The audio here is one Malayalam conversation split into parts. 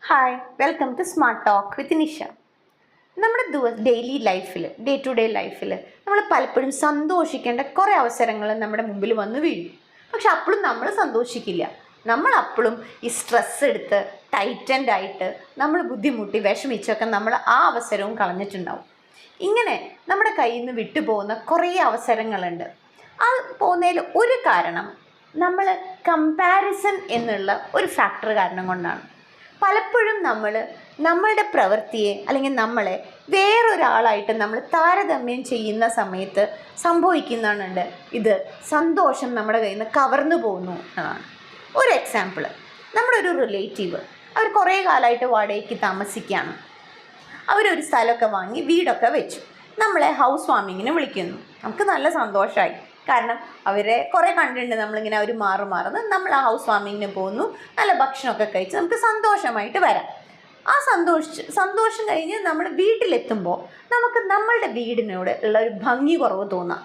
Hi welcome to smart talk with Nisha. നമ്മുടെ ഡെയിലി ലൈഫിൽ ഡേ ടു ഡേ ലൈഫിൽ നമ്മൾ പലപ്പോഴും സന്തോഷിക്കേണ്ട കുറേ അവസരങ്ങൾ നമ്മുടെ മുമ്പിൽ വന്ന് വീഴും. പക്ഷെ അപ്പോഴും നമ്മൾ സന്തോഷിക്കില്ല. നമ്മൾ അപ്പോഴും ഈ സ്ട്രെസ് എടുത്ത് ടൈറ്റൻഡ് ആയിട്ട് നമ്മൾ ബുദ്ധിമുട്ടി വിഷമിച്ചൊക്കെ നമ്മൾ ആ അവസരവും കളഞ്ഞിട്ടുണ്ടാവും. ഇങ്ങനെ നമ്മുടെ കയ്യിൽ നിന്ന് വിട്ടുപോകുന്ന കുറേ അവസരങ്ങളുണ്ട്. ആ പോകുന്നതിൽ ഒരു കാരണം നമ്മൾ കമ്പാരിസൺ എന്നുള്ള ഒരു ഫാക്ടർ കാരണം കൊണ്ടാണ്. പലപ്പോഴും നമ്മളുടെ പ്രവൃത്തിയെ അല്ലെങ്കിൽ നമ്മളെ വേറൊരാളായിട്ട് നമ്മൾ താരതമ്യം ചെയ്യുന്ന സമയത്ത് സംഭവിക്കുന്നതാണുണ്ട് ഇത് സന്തോഷം നമ്മുടെ കയ്യിൽ നിന്ന് കവർന്നു പോകുന്നു എന്നാണ്. ഒരു എക്സാമ്പിൾ, നമ്മുടെ ഒരു റിലേറ്റീവ് അവർ കുറേ കാലമായിട്ട് വാടകയ്ക്ക് താമസിക്കുകയാണ്. അവരൊരു സ്ഥലമൊക്കെ വാങ്ങി വീടൊക്കെ വെച്ചു. നമ്മളെ ഹൗസ് വാമിങ്ങിന് വിളിക്കുന്നു. നമുക്ക് നല്ല സന്തോഷമായി. കാരണം അവരെ കുറേ കണ്ടിട്ടുണ്ട് നമ്മളിങ്ങനെ അവർ മാറുന്നത്. നമ്മൾ ആ ഹൗസ് വാമിങ്ങിന് പോകുന്നു, നല്ല ഭക്ഷണമൊക്കെ കഴിച്ച് നമുക്ക് സന്തോഷമായിട്ട് വരാം. ആ സന്തോഷം കഴിഞ്ഞ് നമ്മൾ വീട്ടിലെത്തുമ്പോൾ നമുക്ക് നമ്മളുടെ വീടിനോട് ഉള്ള ഒരു ഭംഗി കുറവ് തോന്നാം.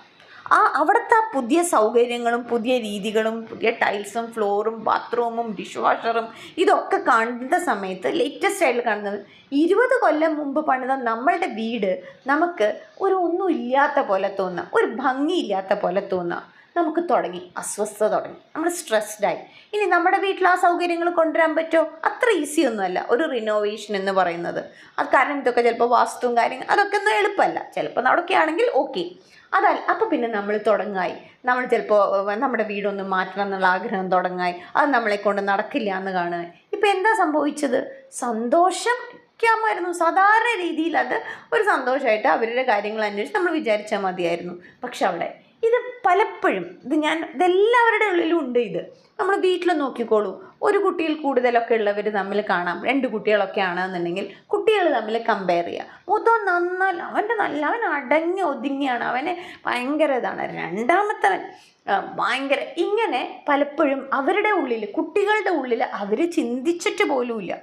അവിടുത്തെ പുതിയ സൗകര്യങ്ങളും പുതിയ രീതികളും പുതിയ ടൈൽസും ഫ്ലോറും ബാത്റൂമും ഡിഷ് വാഷറും ഇതൊക്കെ കാണുന്ന സമയത്ത് ലേറ്റസ്റ്റ് ആയിട്ട് കാണുന്നത് 20 കൊല്ലം മുമ്പ് പണിത നമ്മളുടെ വീട് നമുക്ക് ഒന്നും ഇല്ലാത്ത പോലെ തോന്നാം, ഒരു ഭംഗിയില്ലാത്ത പോലെ തോന്നാം. നമുക്ക് അസ്വസ്ഥത തുടങ്ങി, നമ്മൾ സ്ട്രെസ്ഡായി. ഇനി നമ്മുടെ വീട്ടിൽ ആ സൗകര്യങ്ങൾ കൊണ്ടുവരാൻ പറ്റുമോ? അത്ര ഈസി ഒന്നുമല്ല ഒരു റിനോവേഷൻ എന്ന് പറയുന്നത്. അത് കാരണം ഇതൊക്കെ ചിലപ്പോൾ വാസ്തുവും കാര്യങ്ങൾ അതൊക്കെ ഒന്നും എളുപ്പമല്ല. ചിലപ്പോൾ അവിടെയൊക്കെ ആണെങ്കിൽ ഓക്കെ. അപ്പോൾ പിന്നെ നമ്മൾ നമ്മൾ ചിലപ്പോൾ നമ്മുടെ വീടൊന്ന് മാറ്റണം എന്നുള്ള ആഗ്രഹം തുടങ്ങായി. അത് നമ്മളെ കൊണ്ട് നടക്കില്ല എന്ന് കാണുക. ഇപ്പം എന്താ സംഭവിച്ചത്? സന്തോഷിക്കാമായിരുന്നു. സാധാരണ രീതിയിൽ അത് ഒരു സന്തോഷമായിട്ട് അവരുടെ കാര്യങ്ങൾ അന്വേഷിച്ച് നമ്മൾ വിചാരിച്ചാൽ മതിയായിരുന്നു. പക്ഷെ അവിടെ ഇത് പലപ്പോഴും ഇതെല്ലാവരുടെ ഉള്ളിലും ഉണ്ട്. നമ്മൾ വീട്ടിൽ നോക്കിക്കോളൂ. ഒരു കുട്ടിയിൽ കൂടുതലൊക്കെ ഉള്ളവർ തമ്മിൽ കാണാം. 2 കുട്ടികളൊക്കെ ആണെന്നുണ്ടെങ്കിൽ കുട്ടികൾ തമ്മിൽ കമ്പയർ ചെയ്യുക. മൂത്തവൻ അവൻ അടങ്ങി ഒതുങ്ങിയാണ്, അവന് ഭയങ്കര ഇതാണ്. രണ്ടാമത്തവൻ ഭയങ്കര ഇങ്ങനെ പലപ്പോഴും അവരുടെ ഉള്ളിൽ, കുട്ടികളുടെ ഉള്ളിൽ അവർ ചിന്തിച്ചിട്ട് പോലുമില്ല.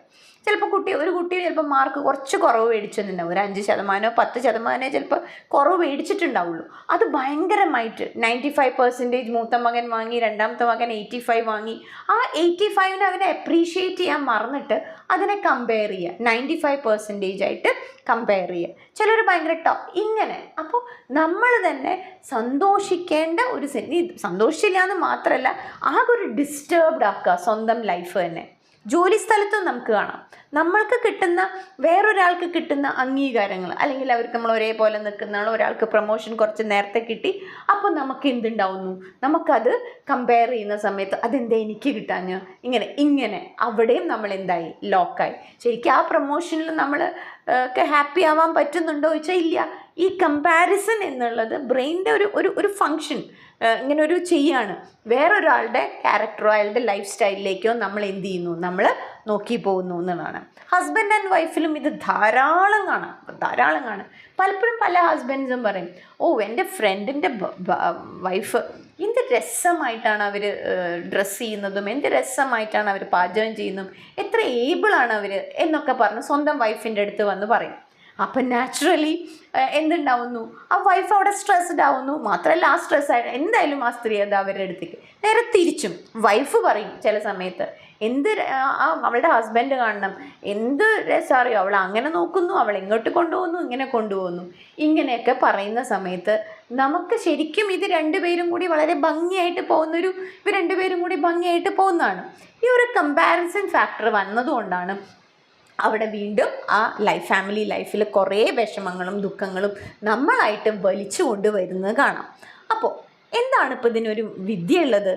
ചിലപ്പോൾ ഒരു കുട്ടി ചിലപ്പോൾ മാർക്ക് കുറച്ച് കുറവ് മേടിച്ചെന്നുണ്ടാവും. ഒരു 5% 10% ചിലപ്പോൾ കുറവ് മേടിച്ചിട്ടുണ്ടാവുള്ളൂ. അത് ഭയങ്കരമായിട്ട് 95% മൂത്ത മകൻ വാങ്ങി, രണ്ടാമത്തെ മകൻ 85 വാങ്ങി. ആ 85നെ അവനെ അപ്രീഷിയേറ്റ് ചെയ്യാൻ മറന്നിട്ട് അതിനെ കമ്പയർ ചെയ്യുക, 95% ആയിട്ട് കമ്പയർ ചെയ്യുക. ചിലർ ഭയങ്കര ഇങ്ങനെ. അപ്പോൾ നമ്മൾ തന്നെ സന്തോഷിക്കേണ്ട ഒരു സന്തോഷിച്ചില്ല എന്ന് മാത്രമല്ല, ആകെ ഒരു ഡിസ്റ്റർബ്ഡ് ആക്കുക സ്വന്തം ലൈഫ് തന്നെ. ജോലി സ്ഥലത്തും നമുക്ക് കാണാം, നമ്മൾക്ക് കിട്ടുന്ന വേറൊരാൾക്ക് കിട്ടുന്ന അംഗീകാരങ്ങൾ, അല്ലെങ്കിൽ അവർക്ക് നമ്മൾ ഒരേപോലെ നിൽക്കുന്നതാണ്. ഒരാൾക്ക് പ്രൊമോഷൻ കുറച്ച് നേരത്തെ കിട്ടി, അപ്പോൾ നമുക്ക് എന്തുണ്ടാവുന്നു? നമുക്കത് കമ്പയർ ചെയ്യുന്ന സമയത്ത് അതെന്താ എനിക്ക് കിട്ടാഞ്ഞ് ഇങ്ങനെ അവിടെയും നമ്മൾ എന്തായി? ലോക്കായി. ശരിക്കും ആ പ്രൊമോഷനിൽ നമ്മൾ ഒക്കെ ഹാപ്പി ആവാൻ പറ്റുന്നുണ്ടോ ചോദിച്ചാൽ ഇല്ല. ഈ കമ്പാരിസൺ എന്നുള്ളത് ബ്രെയിനിൻ്റെ ഒരു ഫങ്ഷൻ ഇങ്ങനെ ചെയ്യാണ്. വേറൊരാളുടെ ക്യാരക്ടറോ അയാളുടെ ലൈഫ് സ്റ്റൈലിലേക്കോ നമ്മൾ എന്ത് ചെയ്യുന്നു? നമ്മൾ നോക്കി പോകുന്നു എന്നുള്ളതാണ്. ഹസ്ബൻഡ് ആൻഡ് വൈഫിലും ഇത് ധാരാളം കാണാം. പലപ്പോഴും പല ഹസ്ബൻഡ്സും പറയും, എൻ്റെ ഫ്രണ്ടിൻ്റെ വൈഫ് എന്ത് രസമായിട്ടാണ് അവർ ഡ്രസ്സ് ചെയ്യുന്നതും, എന്ത് രസമായിട്ടാണ് അവർ പാചകം ചെയ്യുന്നതും, എത്ര ഏബിളാണ് അവർ എന്നൊക്കെ പറഞ്ഞ് സ്വന്തം വൈഫിൻ്റെ അടുത്ത് വന്ന് പറയും. അപ്പം നാച്ചുറലി എന്തുണ്ടാവുന്നു? ആ വൈഫ് അവിടെ സ്ട്രെസ്ഡ് ആവുന്നു. മാത്രമല്ല ആ സ്ട്രെസ്സായിട്ട് എന്തായാലും ആ സ്ത്രീ അത് അവരുടെ അടുത്തേക്ക് നേരെ തിരിച്ചും വൈഫ് പറയും ചില സമയത്ത്, അവളുടെ ഹസ്ബൻഡ് കാണണം, എന്ത് രസമറിയോ, അവൾ അങ്ങനെ നോക്കുന്നു, അവൾ ഇങ്ങോട്ട് കൊണ്ടുപോകുന്നു, ഇങ്ങനെ കൊണ്ടുപോകുന്നു. ഇങ്ങനെയൊക്കെ പറയുന്ന സമയത്ത് നമുക്ക് ശരിക്കും ഇത് രണ്ടുപേരും കൂടി വളരെ ഭംഗിയായിട്ട് ഇവർ രണ്ടുപേരും കൂടി ഭംഗിയായിട്ട് പോകുന്നതാണ്. ഈ ഒരു കമ്പാരിസൺ ഫാക്ടർ വന്നതുകൊണ്ടാണ് അവിടെ വീണ്ടും ആ ഫാമിലി ലൈഫിൽ കുറേ വിഷമങ്ങളും ദുഃഖങ്ങളും നമ്മളായിട്ട് വലിച്ചു കൊണ്ടുവരുന്നത് കാണാം. അപ്പോൾ എന്താണ് ഇപ്പോൾ ഇതിനൊരു വിദ്യ ഉള്ളത്?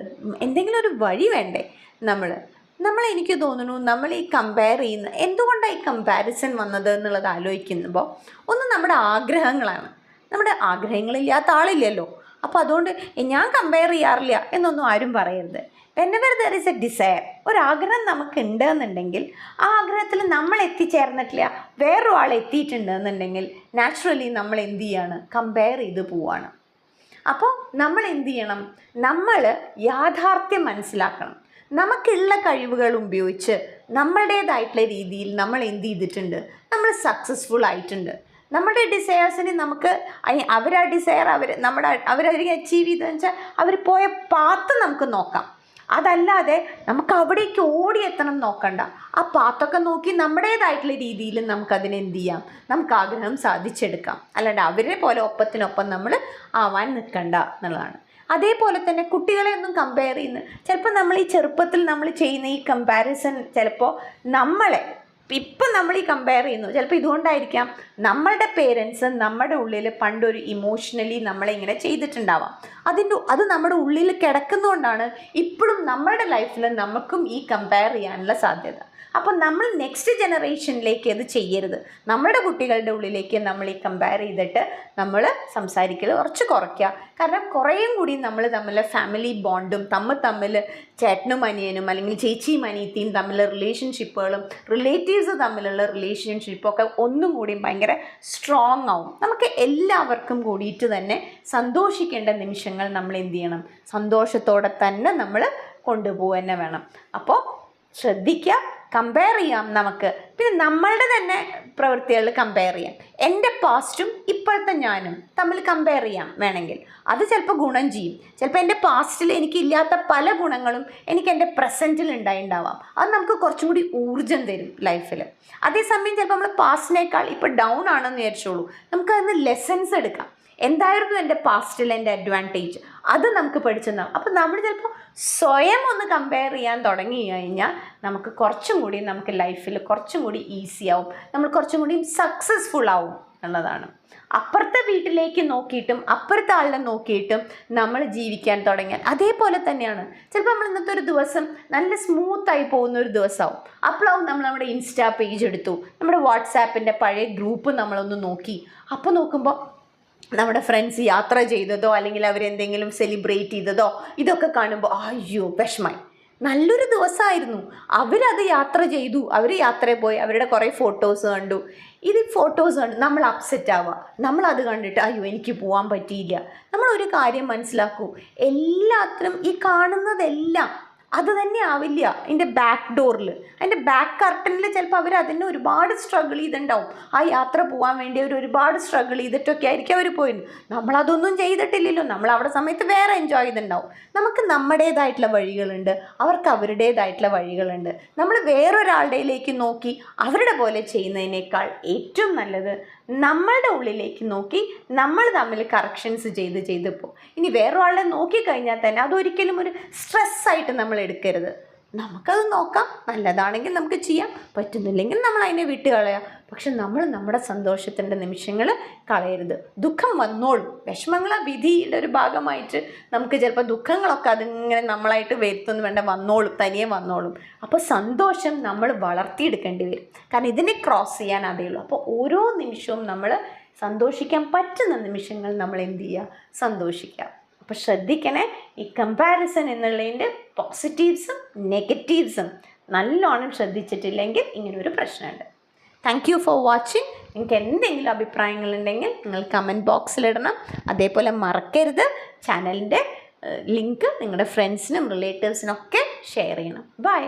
എന്തെങ്കിലും ഒരു വഴി വേണ്ടേ? എനിക്ക് തോന്നുന്നു നമ്മൾ ഈ കമ്പയർ ചെയ്യുന്ന എന്തുകൊണ്ടാണ് ഈ കമ്പാരിസൺ വന്നത് എന്നുള്ളത് ആലോചിക്കുമ്പോൾ ഒന്ന് നമ്മുടെ ആഗ്രഹങ്ങളാണ്. നമ്മുടെ ആഗ്രഹങ്ങളില്ലാത്ത ആളില്ലല്ലോ. അപ്പോൾ അതുകൊണ്ട് ഞാൻ കമ്പയർ ചെയ്യാറില്ല എന്നൊന്നും ആരും പറയരുത്. whenever there is a desire, ഒരാഗ്രഹം നമുക്ക് ഉണ്ടെന്നുണ്ടെങ്കിൽ ആ ആഗ്രഹത്തിൽ നമ്മൾ എത്തിച്ചേർന്നിട്ടില്ല, വേറൊരാൾ എത്തിയിട്ടുണ്ടെന്നുണ്ടെങ്കിൽ നാച്ചുറലി നമ്മൾ എന്ത് ചെയ്യാണ്? കമ്പയർ ചെയ്ത് പോവാണ്. അപ്പോൾ നമ്മൾ എന്ത് ചെയ്യണം? നമ്മൾ യാഥാർത്ഥ്യം മനസ്സിലാക്കണം. നമുക്കുള്ള കഴിവുകൾ ഉപയോഗിച്ച് നമ്മളുടേതായിട്ടുള്ള രീതിയിൽ നമ്മൾ എന്ത് ചെയ്തിട്ടുണ്ട്? നമ്മൾ സക്സസ്ഫുൾ ആയിട്ടുണ്ട്. നമ്മുടെ ഡിസയേഴ്സിന് നമുക്ക് അവരാ ഡിസയർ അവരതിനെ അച്ചീവ് ചെയ്തതെന്ന് വെച്ചാൽ അവർ പോയ പാത്ത് നമുക്ക് നോക്കാം. അതല്ലാതെ നമുക്ക് അവിടേക്ക് ഓടിയെത്തണം നോക്കണ്ട. ആ പാത്തൊക്കെ നോക്കി നമ്മുടേതായിട്ടുള്ള രീതിയിൽ നമുക്കതിനെ എന്ത് ചെയ്യാം, നമുക്ക് ആഗ്രഹം സാധിച്ചെടുക്കാം. അല്ലാണ്ട് അവരെ പോലെ ഒപ്പത്തിനൊപ്പം നമ്മൾ ആവാൻ നിൽക്കണ്ട എന്നുള്ളതാണ്. അതേപോലെ തന്നെ കുട്ടികളെ ഒന്നും കമ്പയർ ചെയ്യുന്നു. ചിലപ്പോൾ നമ്മൾ ഈ ചെറുപ്പത്തിൽ നമ്മൾ ചെയ്യുന്ന ഈ കമ്പാരിസൺ ചിലപ്പോൾ നമ്മളെ ഇപ്പം നമ്മൾ ഈ കമ്പയർ ചെയ്യുന്നു. ചിലപ്പോൾ ഇതുകൊണ്ടായിരിക്കാം നമ്മളുടെ പേരൻസ് നമ്മുടെ ഉള്ളിൽ പണ്ടൊരു ഇമോഷണലി നമ്മളെ ഇങ്ങനെ ചെയ്തിട്ടുണ്ടാവാം. അത് നമ്മുടെ ഉള്ളിൽ കിടക്കുന്നതുകൊണ്ടാണ് ഇപ്പോഴും നമ്മളുടെ ലൈഫിൽ നമുക്കും ഈ കമ്പയർ ചെയ്യാനുള്ള സാധ്യത. അപ്പോൾ നമ്മൾ നെക്സ്റ്റ് ജനറേഷനിലേക്ക് അത് ചെയ്യരുത്. നമ്മുടെ കുട്ടികളുടെ ഉള്ളിലേക്ക് നമ്മൾ ഈ കമ്പയർ ചെയ്തിട്ട് നമ്മൾ സംസാരിക്കൽ കുറച്ച് കുറയ്ക്കുക. കാരണം കുറേയും കൂടി നമ്മൾ തമ്മിൽ ഫാമിലി ബോണ്ടും തമ്മിൽ ചേട്ടനും അനിയനും അല്ലെങ്കിൽ ചേച്ചിയും അനിയത്തിയും തമ്മിലുള്ള റിലേഷൻഷിപ്പുകളും റിലേറ്റീവ്സ് തമ്മിലുള്ള റിലേഷൻഷിപ്പൊക്കെ ഒന്നും കൂടി ഭയങ്കര സ്ട്രോങ് ആവും. നമുക്ക് എല്ലാവർക്കും കൂടിയിട്ട് തന്നെ സന്തോഷിക്കേണ്ട നിമിഷങ്ങൾ നമ്മൾ എന്ത് ചെയ്യണം, സന്തോഷത്തോടെ തന്നെ നമ്മൾ കൊണ്ടുപോകുക തന്നെ വേണം. അപ്പോൾ ശ്രദ്ധിക്കുക, കമ്പയർ ചെയ്യാം നമുക്ക്. പിന്നെ നമ്മളുടെ തന്നെ പ്രവൃത്തികൾ കമ്പയർ ചെയ്യാം. എൻ്റെ പാസ്റ്റും ഇപ്പോഴത്തെ ഞാനും തമ്മിൽ കമ്പയർ ചെയ്യാം വേണമെങ്കിൽ. അത് ചിലപ്പോൾ ഗുണം ചെയ്യും. ചിലപ്പോൾ എൻ്റെ പാസ്റ്റിൽ എനിക്കില്ലാത്ത പല ഗുണങ്ങളും എനിക്ക് എൻ്റെ പ്രസൻറ്റിൽ ഉണ്ടാവാം. അത് നമുക്ക് കുറച്ചും കൂടി ഊർജ്ജം തരും ലൈഫിൽ. അതേസമയം ചിലപ്പോൾ നമ്മൾ പാസ്റ്റിനേക്കാൾ ഇപ്പോൾ ഡൗൺ ആണെന്ന് വിചാരിച്ചോളൂ, നമുക്കതിന് ലെസൺസ് എടുക്കാം. എന്തായിരുന്നു എൻ്റെ പാസ്റ്റിൽ എൻ്റെ അഡ്വാൻറ്റേജ്, അത് നമുക്ക് പഠിച്ചെന്നാവും. അപ്പോൾ നമ്മൾ ചിലപ്പോൾ സ്വയം ഒന്ന് കമ്പയർ ചെയ്യാൻ തുടങ്ങി കഴിഞ്ഞാൽ നമുക്ക് കുറച്ചും കൂടി നമുക്ക് ലൈഫിൽ കുറച്ചും കൂടി ഈസി ആവും, നമ്മൾ കുറച്ചും കൂടി സക്സസ്ഫുൾ ആവും എന്നുള്ളതാണ്. അപ്പുറത്തെ വീട്ടിലേക്ക് നോക്കിയിട്ടും അപ്പുറത്തെ ആളിനെ നോക്കിയിട്ടും നമ്മൾ ജീവിക്കാൻ തുടങ്ങിയാൽ അതേപോലെ തന്നെയാണ്. ചിലപ്പോൾ നമ്മൾ ഇന്നത്തെ ഒരു ദിവസം നല്ല സ്മൂത്തായി പോകുന്ന ഒരു ദിവസമാവും. അപ്പോഴാവും നമ്മൾ നമ്മുടെ ഇൻസ്റ്റാ പേജ് എടുത്തു, നമ്മുടെ വാട്സാപ്പിൻ്റെ പഴയ ഗ്രൂപ്പ് നമ്മളൊന്ന് നോക്കി. അപ്പോൾ നോക്കുമ്പോൾ നമ്മുടെ ഫ്രണ്ട്സ് യാത്ര ചെയ്തതോ അല്ലെങ്കിൽ അവരെന്തെങ്കിലും സെലിബ്രേറ്റ് ചെയ്തതോ ഇതൊക്കെ കാണുമ്പോൾ അയ്യോ വിഷമായി. നല്ലൊരു ദിവസമായിരുന്നു, അവരത് യാത്ര ചെയ്തു, അവർ യാത്രയിൽ പോയി, അവരുടെ കുറേ ഫോട്ടോസ് കണ്ടു. ഫോട്ടോസ് കണ്ട് നമ്മൾ അപ്സെറ്റ് ആവുക. നമ്മളത് കണ്ടിട്ട് അയ്യോ എനിക്ക് പോകാൻ പറ്റിയില്ല. നമ്മളൊരു കാര്യം മനസ്സിലാക്കൂ, എല്ലാത്തിനും ഈ കാണുന്നതെല്ലാം അത് തന്നെ ആവില്ല. അതിൻ്റെ ബാക്ക് ഡോറിൽ, അതിൻ്റെ ബാക്ക് കർട്ടനിൽ ചിലപ്പോൾ അവർ അതിന് ഒരുപാട് സ്ട്രഗിൾ ചെയ്തിട്ടുണ്ടാവും. ആ യാത്ര പോകാൻ വേണ്ടി അവർ ഒരുപാട് സ്ട്രഗിൾ ചെയ്തിട്ടൊക്കെ ആയിരിക്കും അവർ പോയിരുന്നു. നമ്മളതൊന്നും ചെയ്തിട്ടില്ലല്ലോ, നമ്മൾ അവിടെ സമയത്ത് വേറെ എൻജോയ് ചെയ്തിട്ടുണ്ടാവും. നമുക്ക് നമ്മുടേതായിട്ടുള്ള വഴികളുണ്ട്, അവർക്ക് അവരുടേതായിട്ടുള്ള വഴികളുണ്ട്. നമ്മൾ വേറൊരാളുടെയിലേക്ക് നോക്കി അവരുടെ പോലെ ചെയ്യുന്നതിനേക്കാൾ ഏറ്റവും നല്ലത് നമ്മളുടെ ഉള്ളിലേക്ക് നോക്കി നമ്മൾ തമ്മിൽ കറക്ഷൻസ് ചെയ്തപ്പോൾ ഇനി വേറൊരാളെ നോക്കിക്കഴിഞ്ഞാൽ തന്നെ അതൊരിക്കലും ഒരു സ്ട്രെസ്സായിട്ട് നമ്മൾ എടുക്കരുത്. നമുക്കത് നോക്കാം, നല്ലതാണെങ്കിൽ നമുക്ക് ചെയ്യാം, പറ്റുന്നില്ലെങ്കിൽ നമ്മൾ അതിനെ വിട്ട് കളയാം. പക്ഷെ നമ്മൾ നമ്മുടെ സന്തോഷത്തിൻ്റെ നിമിഷങ്ങൾ കളയരുത്. ദുഃഖം വന്നോളും, വിഷമങ്ങൾ ആ വിധിയുടെ ഒരു ഭാഗമായിട്ട് നമുക്ക് ചിലപ്പോൾ ദുഃഖങ്ങളൊക്കെ അതിങ്ങനെ നമ്മളായിട്ട് വരുത്തൊന്നും വേണ്ട, വന്നോളും, തനിയെ വന്നോളും. അപ്പോൾ സന്തോഷം നമ്മൾ വളർത്തിയെടുക്കേണ്ടി വരും. കാരണം ഇതിനെ ക്രോസ് ചെയ്യാൻ അതേ ഉള്ളൂ. അപ്പോൾ ഓരോ നിമിഷവും നമ്മൾ സന്തോഷിക്കാൻ പറ്റുന്ന നിമിഷങ്ങൾ നമ്മൾ എന്ത് ചെയ്യുക, സന്തോഷിക്കുക. അപ്പോൾ ശ്രദ്ധിക്കണേ, ഈ കമ്പാരിസൺ എന്നുള്ളതിൻ്റെ പോസിറ്റീവ്സും നെഗറ്റീവ്സും നല്ലോണം ശ്രദ്ധിച്ചിട്ടില്ലെങ്കിൽ ഇങ്ങനൊരു പ്രശ്നമുണ്ട്. Thank you for watching. നിങ്ങൾക്ക് എന്തെങ്കിലും അഭിപ്രായങ്ങളുണ്ടെങ്കിൽ നിങ്ങൾ കമൻറ്റ് ബോക്സിലിടണം. അതേപോലെ മറക്കരുത് ചാനലിൻ്റെ ലിങ്ക് നിങ്ങളുടെ ഫ്രണ്ട്സിനും റിലേറ്റീവ്സിനൊക്കെ ഷെയർ ചെയ്യണം. ബൈ.